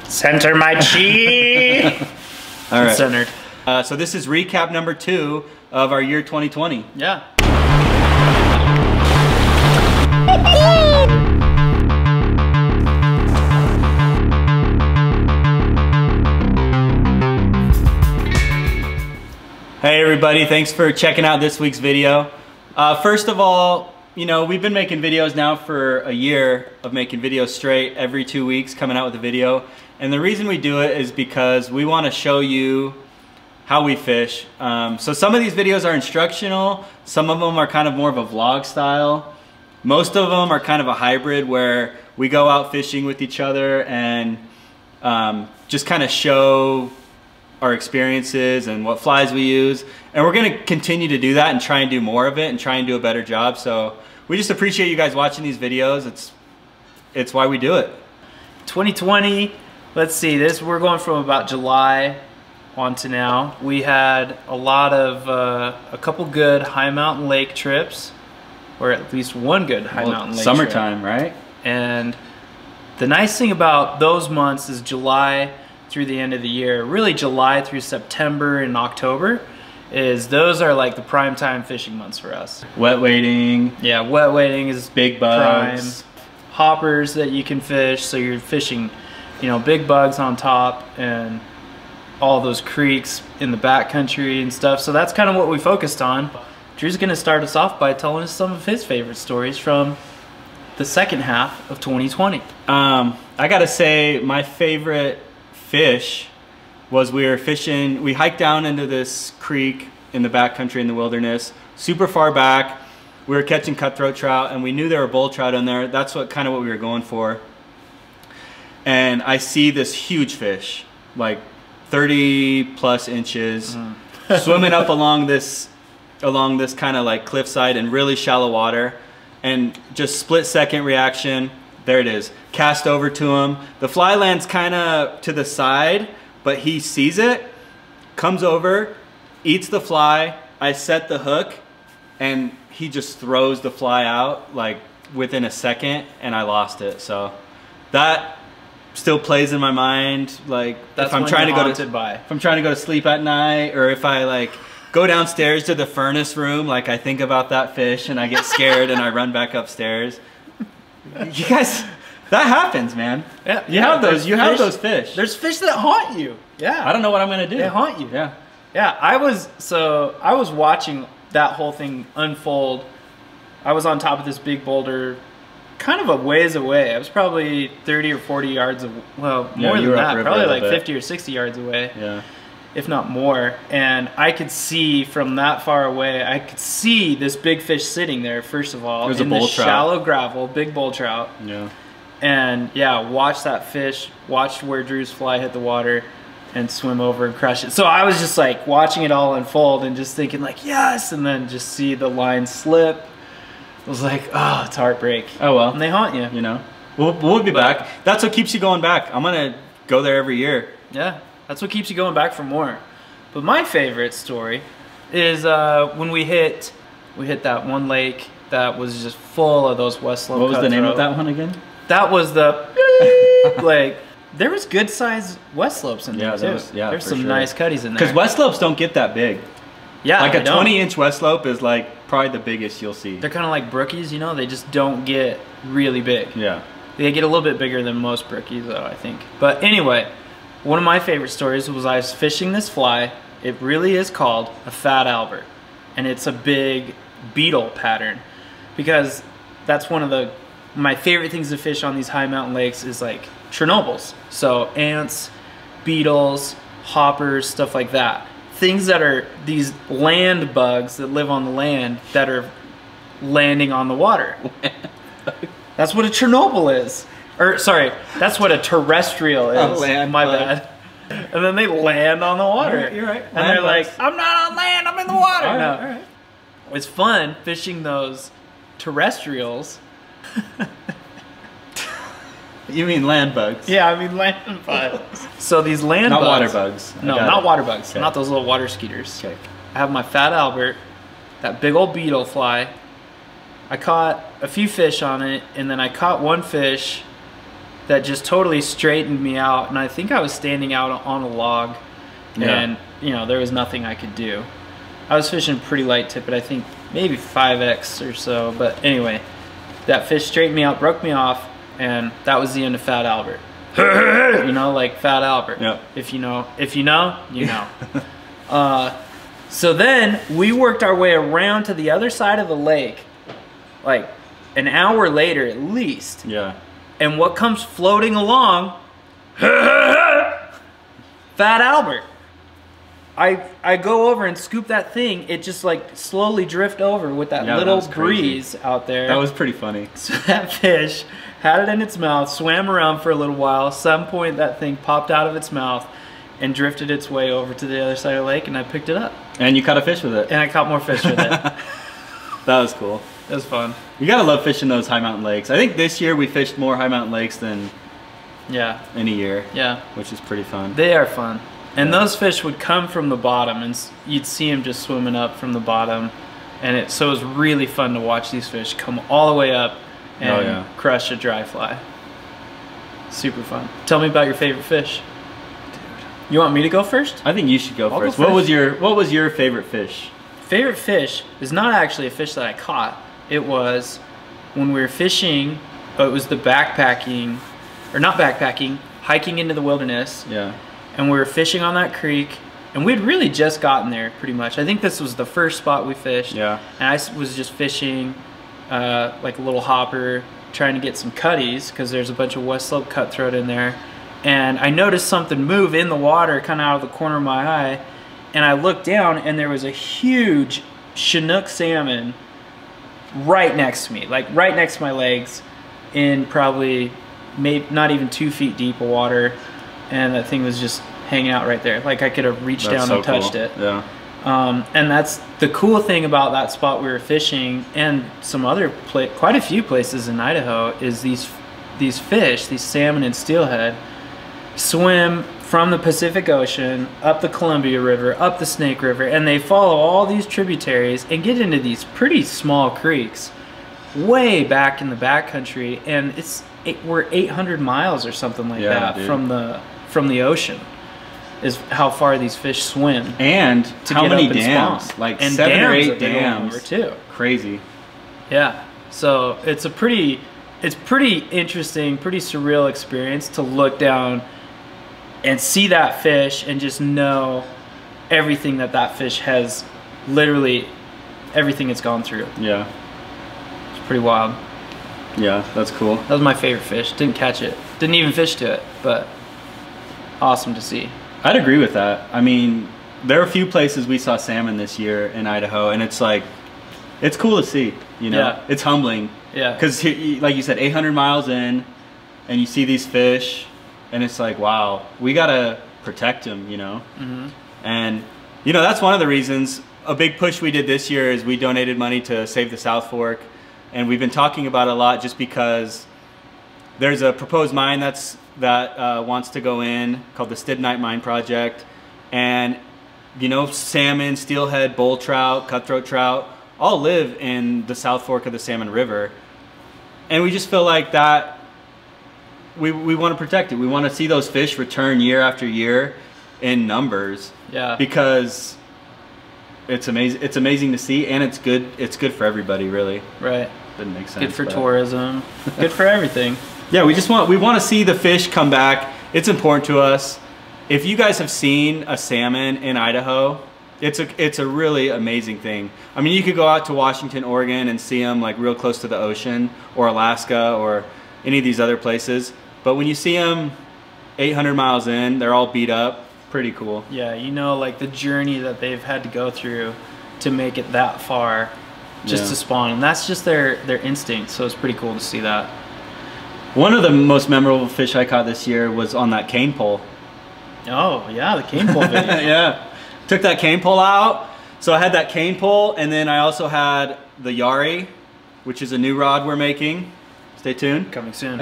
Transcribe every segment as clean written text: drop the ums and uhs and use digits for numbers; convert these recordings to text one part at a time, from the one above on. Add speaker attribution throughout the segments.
Speaker 1: Center my chi.
Speaker 2: All right.
Speaker 1: Centered.
Speaker 2: So this is recap number 2 of our year 2020.
Speaker 1: Yeah.
Speaker 2: Hey everybody, thanks for checking out this week's video. First of all, you know, we've been making videos now for a year of making videos straight every 2 weeks, coming out with a video. And the reason we do it is because we want to show you how we fish. So some of these videos are instructional, some of them are kind of more of a vlog style. Most of them are kind of a hybrid where we go out fishing with each other and just kind of show our experiences and what flies we use. And we're gonna continue to do that and try and do more of it and try and do a better job. So we just appreciate you guys watching these videos. It's why we do it.
Speaker 1: 2020, let's see, we're going from about July on to now. We had a lot of, a couple good high mountain lake trips, or at least one good high mountain lake
Speaker 2: summertime,
Speaker 1: trip.
Speaker 2: right?
Speaker 1: And the nice thing about those months is July through the end of the year, really July through September and October, is those are like the prime time fishing months for us.
Speaker 2: Wet wading.
Speaker 1: Yeah, wet wading is
Speaker 2: big bugs.
Speaker 1: Prime. Hoppers that you can fish, so you're fishing, you know, big bugs on top and all those creeks in the backcountry and stuff. So that's kind of what we focused on. Drew's gonna start us off by telling us some of his favorite stories from the second half of 2020.
Speaker 2: I gotta say, my favorite fish was we hiked down into this creek in the backcountry in the wilderness, super far back. We were catching cutthroat trout and we knew there were bull trout in there. That's what we were going for. And I see this huge fish, like 30 plus inches, swimming up along this kind of like cliffside in really shallow water, and just split second reaction. There it is, cast over to him. The fly lands kind of to the side, but he sees it, comes over, eats the fly. I set the hook and he just throws the fly out like within a second, and I lost it. So that still plays in my mind. Like
Speaker 1: that's
Speaker 2: if I'm trying to go to sleep at night, or if I like go downstairs to the furnace room, like I think about that fish and I get scared and I run back upstairs. You guys, that happens, man.
Speaker 1: Yeah,
Speaker 2: you have those fish.
Speaker 1: There's fish that haunt you. Yeah.
Speaker 2: I don't know what I'm gonna do.
Speaker 1: They haunt you.
Speaker 2: Yeah.
Speaker 1: Yeah, I was watching that whole thing unfold. I was on top of this big boulder, kind of a ways away. I was probably 30 or 40 yards, more than that, probably like 50 or 60 yards away. Yeah. If not more. And I could see from that far away, I could see this big fish sitting there, first of all. It was in the shallow gravel, big bull trout. Yeah. And yeah, watch that fish, watch where Drew's fly hit the water and swim over and crush it. So I was just like watching it all unfold and just thinking like, yes, and then just see the line slip. I was like, oh, it's heartbreak.
Speaker 2: Oh well.
Speaker 1: And they haunt you.
Speaker 2: You know. We'll be back. That's what keeps you going back. I'm gonna go there every year.
Speaker 1: Yeah. That's what keeps you going back for more. But my favorite story is when we hit that one lake that was just full of those West Slope.
Speaker 2: What was the name of that one again?
Speaker 1: That was the like there was good sized West Slopes in there too. There's some nice cutties in there.
Speaker 2: Because West Slopes don't get that big.
Speaker 1: Yeah,
Speaker 2: like a 20-inch West Slope is like probably the biggest you'll see.
Speaker 1: They're kind of like brookies, you know. They just don't get really big.
Speaker 2: Yeah.
Speaker 1: They get a little bit bigger than most brookies, though, I think. But anyway. One of my favorite stories was I was fishing this fly. It really is called a Fat Albert. And it's a big beetle pattern. Because that's one of my favorite things to fish on these high mountain lakes is like Chernobyls. So ants, beetles, hoppers, stuff like that. Things that are these land bugs that live on the land that are landing on the water. That's what a Chernobyl is. Or sorry, that's what a terrestrial is. My bad. And then they land on the water.
Speaker 2: Right, you're right.
Speaker 1: And they're like, I'm not on land, I'm in the water.
Speaker 2: All right.
Speaker 1: It's fun fishing those terrestrials.
Speaker 2: You mean land bugs?
Speaker 1: Yeah, I mean land bugs. So these land bugs.
Speaker 2: Not water bugs.
Speaker 1: No, not water bugs. Okay. Not those little water skeeters.
Speaker 2: Okay.
Speaker 1: I have my Fat Albert, that big old beetle fly. I caught a few fish on it, and then I caught one fish that just totally straightened me out, and I think I was standing out on a log, and you know, there was nothing I could do. I was fishing pretty light tippet, I think maybe 5X or so, but anyway, that fish straightened me out, broke me off, and that was the end of Fat Albert. You know, like Fat Albert.
Speaker 2: Yep.
Speaker 1: If you know, you know. So then we worked our way around to the other side of the lake, like an hour later at least.
Speaker 2: Yeah.
Speaker 1: And what comes floating along? Fat Albert. I go over and scoop that thing. It just like slowly drift over with that little breeze out there.
Speaker 2: That was pretty funny.
Speaker 1: So that fish had it in its mouth, swam around for a little while. Some point that thing popped out of its mouth and drifted its way over to the other side of the lake, and I picked it up.
Speaker 2: And you caught a fish with it.
Speaker 1: And I caught more fish with it.
Speaker 2: That was cool.
Speaker 1: It was fun.
Speaker 2: You gotta love fishing those high mountain lakes. I think this year we fished more high mountain lakes than any year.
Speaker 1: Yeah.
Speaker 2: Which is pretty fun.
Speaker 1: They are fun. And those fish would come from the bottom, and you'd see them just swimming up from the bottom. And so it was really fun to watch these fish come all the way up and crush a dry fly. Super fun. Tell me about your favorite fish. Dude. You want me to go first?
Speaker 2: I think you should go first.
Speaker 1: Go
Speaker 2: first. What was your favorite fish?
Speaker 1: Favorite fish is not actually a fish that I caught. It was when we were fishing, it was the backpacking, or not backpacking, hiking into the wilderness.
Speaker 2: Yeah.
Speaker 1: And we were fishing on that creek, and we'd really just gotten there pretty much. I think this was the first spot we fished.
Speaker 2: Yeah.
Speaker 1: And I was just fishing like a little hopper, trying to get some cutties, because there's a bunch of West Slope cutthroat in there. And I noticed something move in the water, kind of out of the corner of my eye. And I looked down, and there was a huge Chinook salmon right next to me, like right next to my legs, in probably maybe not even 2 feet deep of water. And that thing was just hanging out right there. Like I could have reached down and touched it.
Speaker 2: Yeah.
Speaker 1: And that's the cool thing about that spot we were fishing, and some other quite a few places in Idaho, is these fish, these salmon and steelhead, swim from the Pacific Ocean up the Columbia River, up the Snake River, and they follow all these tributaries and get into these pretty small creeks way back in the backcountry, and we're 800 miles or something like that from the ocean is how far these fish swim.
Speaker 2: And
Speaker 1: to
Speaker 2: how
Speaker 1: get
Speaker 2: many
Speaker 1: up and
Speaker 2: dams?
Speaker 1: spawn.
Speaker 2: Like
Speaker 1: and
Speaker 2: 7 or 8
Speaker 1: that they go
Speaker 2: dams.
Speaker 1: over too.
Speaker 2: Crazy.
Speaker 1: Yeah. So it's pretty interesting, pretty surreal experience to look down and see that fish and just know everything that fish has, literally everything it's gone through.
Speaker 2: Yeah.
Speaker 1: It's pretty wild.
Speaker 2: Yeah, that's cool.
Speaker 1: That was my favorite fish. Didn't catch it. Didn't even fish to it, but awesome to see.
Speaker 2: I'd agree with that. I mean, there are a few places we saw salmon this year in Idaho, and it's like, it's cool to see, you know?
Speaker 1: Yeah.
Speaker 2: It's humbling.
Speaker 1: Yeah.
Speaker 2: Because, like you said, 800 miles in, and you see these fish, and it's like, wow, we gotta protect them, you know?
Speaker 1: Mm-hmm.
Speaker 2: And, you know, that's one of the reasons. A big push we did this year is we donated money to Save the South Fork, and we've been talking about it a lot just because there's a proposed mine that wants to go in called the Stibnite Mine Project. And, you know, salmon, steelhead, bull trout, cutthroat trout all live in the South Fork of the Salmon River. And we just feel like that we want to protect it. We want to see those fish return year after year in numbers.
Speaker 1: Yeah.
Speaker 2: Because it's amazing. It's amazing to see, and it's good. It's good for everybody, really.
Speaker 1: Right.
Speaker 2: Didn't make sense.
Speaker 1: Good for tourism. Good for everything.
Speaker 2: Yeah, we want to see the fish come back. It's important to us. If you guys have seen a salmon in Idaho, it's a really amazing thing. I mean, you could go out to Washington, Oregon, and see them like real close to the ocean, or Alaska, or any of these other places. But when you see them 800 miles in, they're all beat up. Pretty cool.
Speaker 1: Yeah, you know, like the journey that they've had to go through to make it that far just to spawn. And that's just their instinct. So it's pretty cool to see that.
Speaker 2: One of the most memorable fish I caught this year was on that cane pole.
Speaker 1: Oh, yeah, the cane pole video.
Speaker 2: Yeah. Took that cane pole out. So I had that cane pole, and then I also had the Yari, which is a new rod we're making. Stay tuned.
Speaker 1: Coming soon.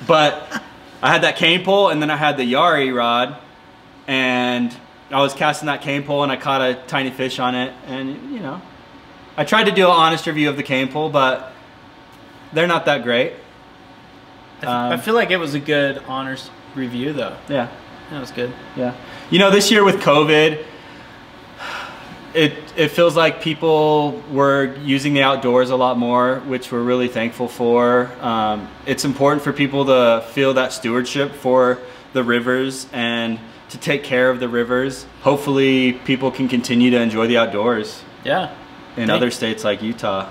Speaker 2: But I had that cane pole, and then I had the Yari rod, and I was casting that cane pole, and I caught a tiny fish on it. And, you know, I tried to do an honest review of the cane pole, but they're not that great.
Speaker 1: I feel like it was a good honors review though.
Speaker 2: Yeah.
Speaker 1: That was good.
Speaker 2: Yeah. You know, this year with COVID, it feels like people were using the outdoors a lot more, which we're really thankful for. It's important for people to feel that stewardship for the rivers and to take care of the rivers. Hopefully people can continue to enjoy the outdoors.
Speaker 1: Yeah.
Speaker 2: In other states like Utah.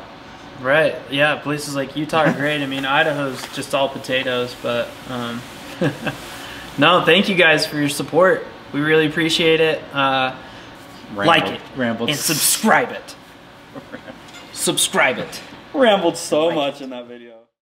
Speaker 1: Right. Yeah. Places like Utah are great. I mean, Idaho's just all potatoes, but no, thank you guys for your support. We really appreciate it. Like it and subscribe it. Subscribe it.
Speaker 2: Rambled so much in that video.